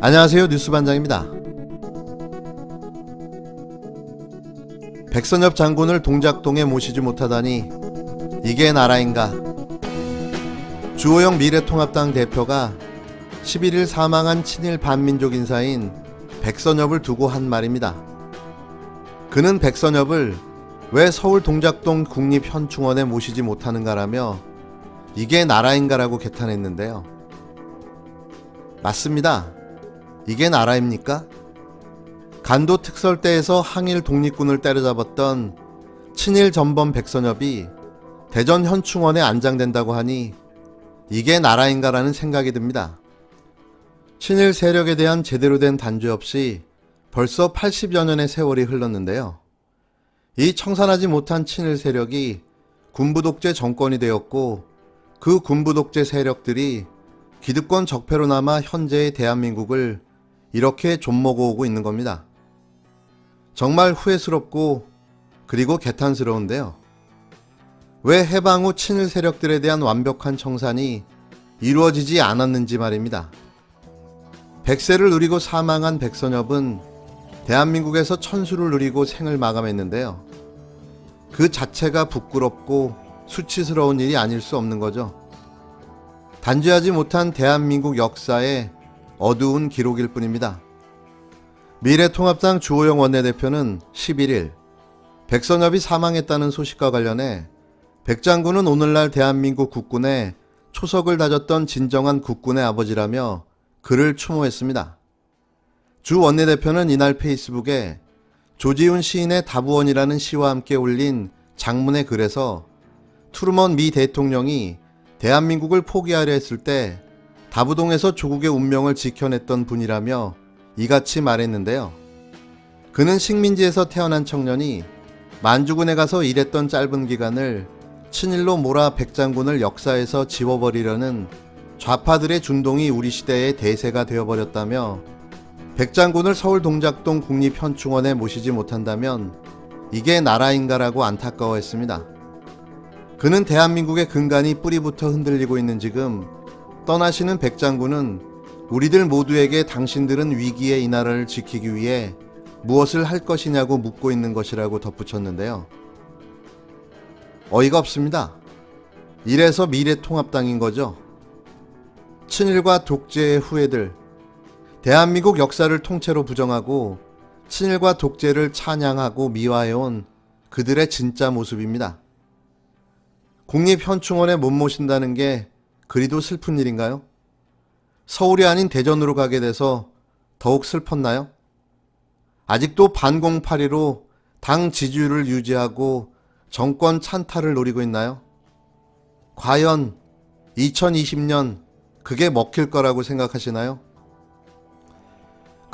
안녕하세요, 뉴스반장입니다. 백선엽 장군을 동작동에 모시지 못하다니 이게 나라인가. 주호영 미래통합당 대표가 11일 사망한 친일 반민족 인사인 백선엽을 두고 한 말입니다. 그는 백선엽을 왜 서울 동작동 국립현충원에 모시지 못하는가라며 이게 나라인가라고 개탄했는데요. 맞습니다. 이게 나라입니까? 간도 특설대에서 항일 독립군을 때려잡았던 친일 전범 백선엽이 대전 현충원에 안장된다고 하니 이게 나라인가라는 생각이 듭니다. 친일 세력에 대한 제대로 된 단죄 없이 벌써 80여 년의 세월이 흘렀는데요. 이 청산하지 못한 친일 세력이 군부독재 정권이 되었고 그 군부독재 세력들이 기득권 적폐로 남아 현재의 대한민국을 이렇게 좀먹어오고 있는 겁니다. 정말 후회스럽고 그리고 개탄스러운데요. 왜 해방 후 친일 세력들에 대한 완벽한 청산이 이루어지지 않았는지 말입니다. 100세를 누리고 사망한 백선엽은 대한민국에서 천수를 누리고 생을 마감했는데요. 그 자체가 부끄럽고 수치스러운 일이 아닐 수 없는 거죠. 단죄하지 못한 대한민국 역사의 어두운 기록일 뿐입니다. 미래통합당 주호영 원내대표는 11일 백선엽이 사망했다는 소식과 관련해 백 장군은 오늘날 대한민국 국군에 초석을 다졌던 진정한 국군의 아버지라며 글을 추모했습니다. 주 원내대표는 이날 페이스북에 조지훈 시인의 다부원이라는 시와 함께 올린 장문의 글에서 트루먼 미 대통령이 대한민국을 포기하려 했을 때 다부동에서 조국의 운명을 지켜냈던 분이라며 이같이 말했는데요. 그는 식민지에서 태어난 청년이 만주군에 가서 일했던 짧은 기간을 친일로 몰아 백장군을 역사에서 지워버리려는 좌파들의 준동이 우리 시대의 대세가 되어버렸다며 백장군을 서울 동작동 국립현충원에 모시지 못한다면 이게 나라인가라고 안타까워했습니다. 그는 대한민국의 근간이 뿌리부터 흔들리고 있는 지금 떠나시는 백장군은 우리들 모두에게 당신들은 위기의 이 나라를 지키기 위해 무엇을 할 것이냐고 묻고 있는 것이라고 덧붙였는데요. 어이가 없습니다. 이래서 미래통합당인 거죠. 친일과 독재의 후예들, 대한민국 역사를 통째로 부정하고 친일과 독재를 찬양하고 미화해온 그들의 진짜 모습입니다. 국립현충원에 못 모신다는 게 그리도 슬픈 일인가요? 서울이 아닌 대전으로 가게 돼서 더욱 슬펐나요? 아직도 반공파리로 당 지지율을 유지하고 정권 찬탈을 노리고 있나요? 과연 2020년 그게 먹힐 거라고 생각하시나요?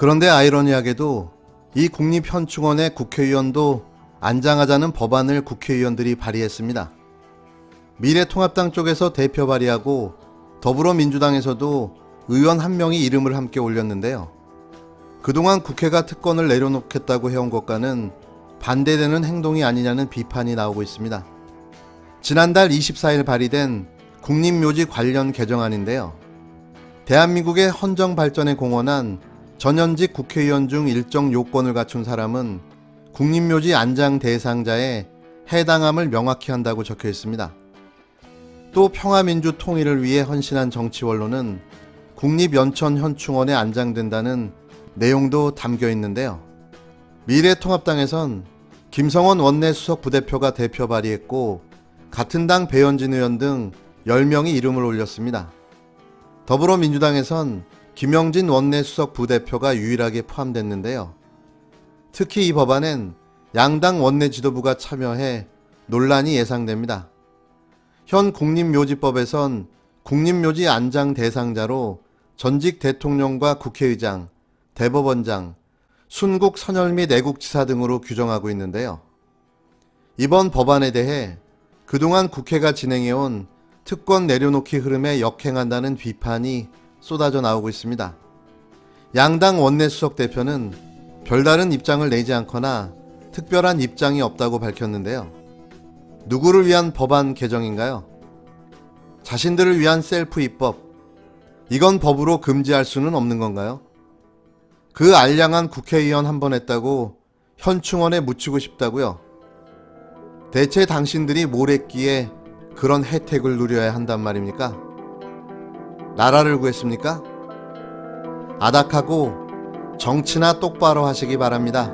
그런데 아이러니하게도 이 국립현충원의 국회의원도 안장하자는 법안을 국회의원들이 발의했습니다. 미래통합당 쪽에서 대표 발의하고 더불어민주당에서도 의원 한 명이 이름을 함께 올렸는데요. 그동안 국회가 특권을 내려놓겠다고 해온 것과는 반대되는 행동이 아니냐는 비판이 나오고 있습니다. 지난달 24일 발의된 국립묘지 관련 개정안인데요. 대한민국의 헌정 발전에 공헌한 전현직 국회의원 중 일정 요건을 갖춘 사람은 국립묘지 안장 대상자에 해당함을 명확히 한다고 적혀 있습니다. 또 평화민주 통일을 위해 헌신한 정치원로는 국립연천현충원에 안장된다는 내용도 담겨 있는데요. 미래통합당에선 김성원 원내수석 부대표가 대표 발의했고 같은 당 배현진 의원 등 10명이 이름을 올렸습니다. 더불어민주당에선 김영진 원내수석 부대표가 유일하게 포함됐는데요. 특히 이 법안엔 양당 원내 지도부가 참여해 논란이 예상됩니다. 현 국립묘지법에선 국립묘지 안장 대상자로 전직 대통령과 국회의장, 대법원장, 순국 선열 및 애국지사 등으로 규정하고 있는데요. 이번 법안에 대해 그동안 국회가 진행해온 특권 내려놓기 흐름에 역행한다는 비판이 쏟아져 나오고 있습니다. 양당 원내수석 대표는 별다른 입장을 내지 않거나 특별한 입장이 없다고 밝혔는데요. 누구를 위한 법안 개정인가요? 자신들을 위한 셀프 입법. 이건 법으로 금지할 수는 없는 건가요? 그 알량한 국회의원 한 번 했다고 현충원에 묻히고 싶다고요? 대체 당신들이 뭘 했기에 그런 혜택을 누려야 한단 말입니까? 나라를 구했습니까? 아닥하고 정치나 똑바로 하시기 바랍니다.